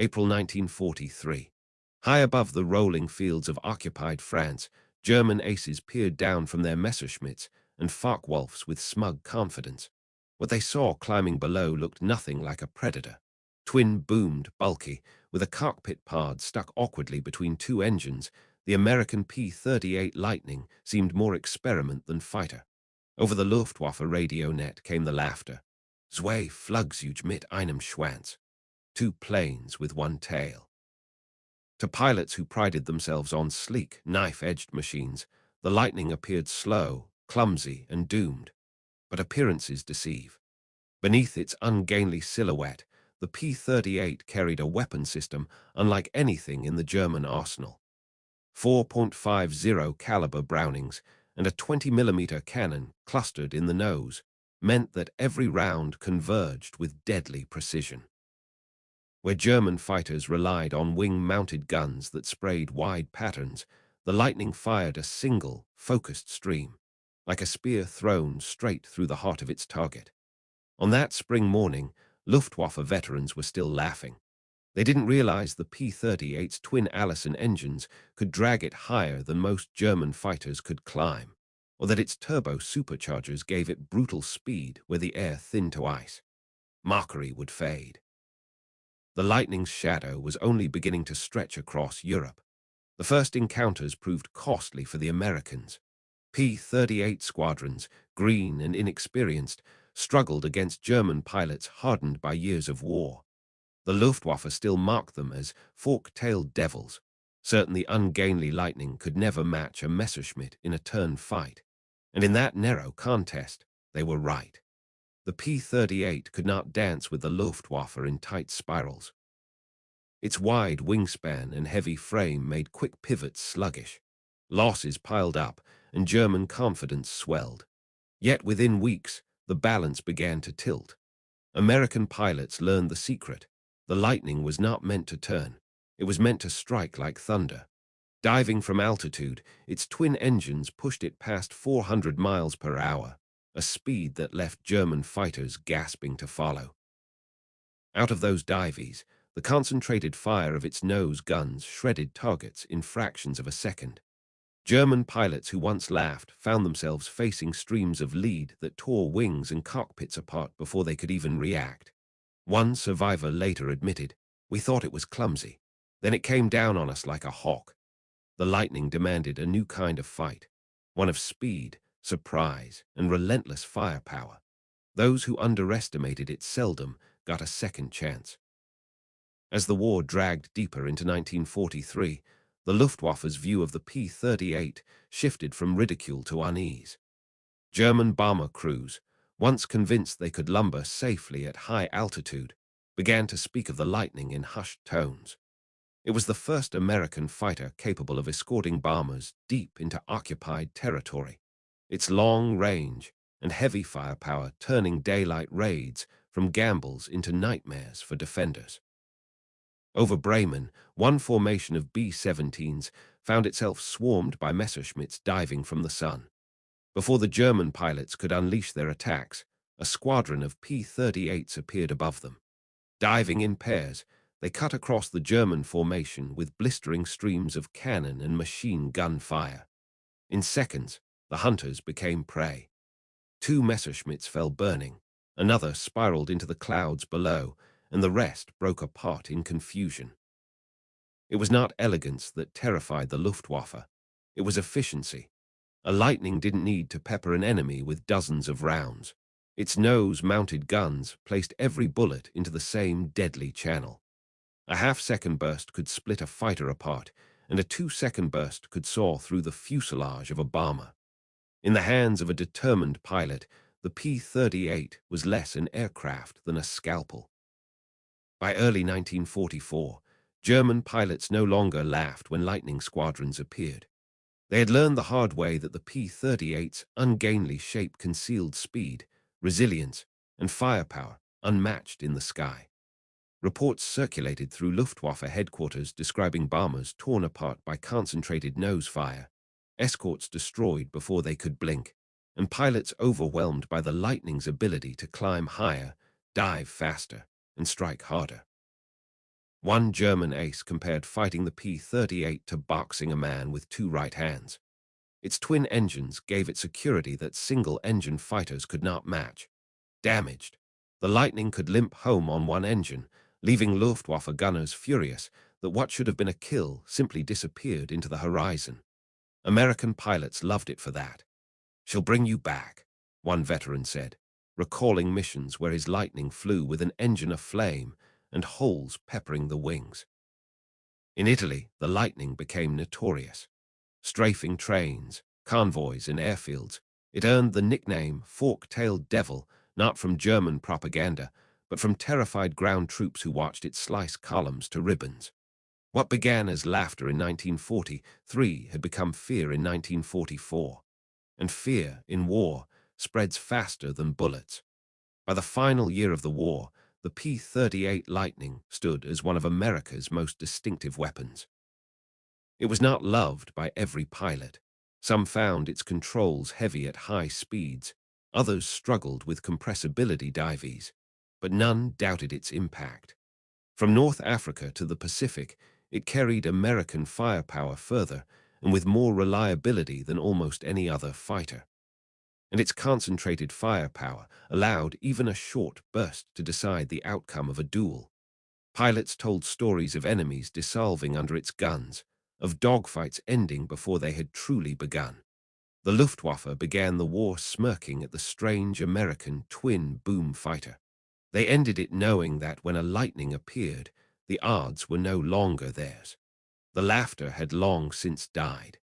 April 1943. High above the rolling fields of occupied France, German aces peered down from their Messerschmitts and Focke-Wulfs with smug confidence. What they saw climbing below looked nothing like a predator. Twin-boomed, bulky, with a cockpit pod stuck awkwardly between two engines, the American P-38 Lightning seemed more experiment than fighter. Over the Luftwaffe radio net came the laughter. Zwei Flugzeuge mit einem Schwanz. Two planes with one tail. To pilots who prided themselves on sleek, knife-edged machines, the Lightning appeared slow, clumsy, and doomed. But appearances deceive. Beneath its ungainly silhouette, the P-38 carried a weapon system unlike anything in the German arsenal. 4.50 caliber Brownings and a 20mm cannon clustered in the nose meant that every round converged with deadly precision. Where German fighters relied on wing-mounted guns that sprayed wide patterns, the Lightning fired a single, focused stream, like a spear thrown straight through the heart of its target. On that spring morning, Luftwaffe veterans were still laughing. They didn't realize the P-38's twin Allison engines could drag it higher than most German fighters could climb, or that its turbo superchargers gave it brutal speed where the air thinned to ice. Mockery would fade. The Lightning's shadow was only beginning to stretch across Europe. The first encounters proved costly for the Americans. P-38 squadrons, green and inexperienced, struggled against German pilots hardened by years of war. The Luftwaffe still marked them as fork-tailed devils, certain the ungainly Lightning could never match a Messerschmitt in a turn fight. And in that narrow contest, they were right. The P-38 could not dance with the Luftwaffe in tight spirals. Its wide wingspan and heavy frame made quick pivots sluggish. Losses piled up, and German confidence swelled. Yet within weeks, the balance began to tilt. American pilots learned the secret. The Lightning was not meant to turn. It was meant to strike like thunder. Diving from altitude, its twin engines pushed it past 400 miles per hour, a speed that left German fighters gasping to follow. Out of those dives, the concentrated fire of its nose guns shredded targets in fractions of a second. German pilots who once laughed found themselves facing streams of lead that tore wings and cockpits apart before they could even react. One survivor later admitted, "We thought it was clumsy. Then it came down on us like a hawk." The Lightning demanded a new kind of fight, one of speed, surprise, and relentless firepower. Those who underestimated it seldom got a second chance. As the war dragged deeper into 1943, the Luftwaffe's view of the P-38 shifted from ridicule to unease. German bomber crews, once convinced they could lumber safely at high altitude, began to speak of the Lightning in hushed tones. It was the first American fighter capable of escorting bombers deep into occupied territory, its long range and heavy firepower turning daylight raids from gambles into nightmares for defenders. Over Bremen, one formation of B-17s found itself swarmed by Messerschmitts diving from the sun. Before the German pilots could unleash their attacks, a squadron of P-38s appeared above them. Diving in pairs, they cut across the German formation with blistering streams of cannon and machine gun fire. In seconds, the hunters became prey. Two Messerschmitts fell burning, another spiraled into the clouds below, and the rest broke apart in confusion. It was not elegance that terrified the Luftwaffe. It was efficiency. A Lightning didn't need to pepper an enemy with dozens of rounds. Its nose-mounted guns placed every bullet into the same deadly channel. A half-second burst could split a fighter apart, and a 2-second burst could saw through the fuselage of a bomber. In the hands of a determined pilot, the P-38 was less an aircraft than a scalpel. By early 1944, German pilots no longer laughed when Lightning squadrons appeared. They had learned the hard way that the P-38's ungainly shape concealed speed, resilience, and firepower unmatched in the sky. Reports circulated through Luftwaffe headquarters describing bombers torn apart by concentrated nose fire, escorts destroyed before they could blink, and pilots overwhelmed by the Lightning's ability to climb higher, dive faster, and strike harder. One German ace compared fighting the P-38 to boxing a man with two right hands. Its twin engines gave it security that single-engine fighters could not match. Damaged, the Lightning could limp home on one engine, leaving Luftwaffe gunners furious that what should have been a kill simply disappeared into the horizon. American pilots loved it for that. "She'll bring you back," one veteran said, recalling missions where his Lightning flew with an engine aflame and holes peppering the wings. In Italy, the Lightning became notorious. Strafing trains, convoys, and airfields, it earned the nickname Fork-tailed Devil, not from German propaganda, but from terrified ground troops who watched it slice columns to ribbons. What began as laughter in 1943 had become fear in 1944, and fear, in war, spreads faster than bullets. By the final year of the war, the P-38 Lightning stood as one of America's most distinctive weapons. It was not loved by every pilot. Some found its controls heavy at high speeds, others struggled with compressibility dives, but none doubted its impact. From North Africa to the Pacific, it carried American firepower further and with more reliability than almost any other fighter. And its concentrated firepower allowed even a short burst to decide the outcome of a duel. Pilots told stories of enemies dissolving under its guns, of dogfights ending before they had truly begun. The Luftwaffe began the war smirking at the strange American twin boom fighter. They ended it knowing that when a Lightning appeared, the odds were no longer theirs. The laughter had long since died.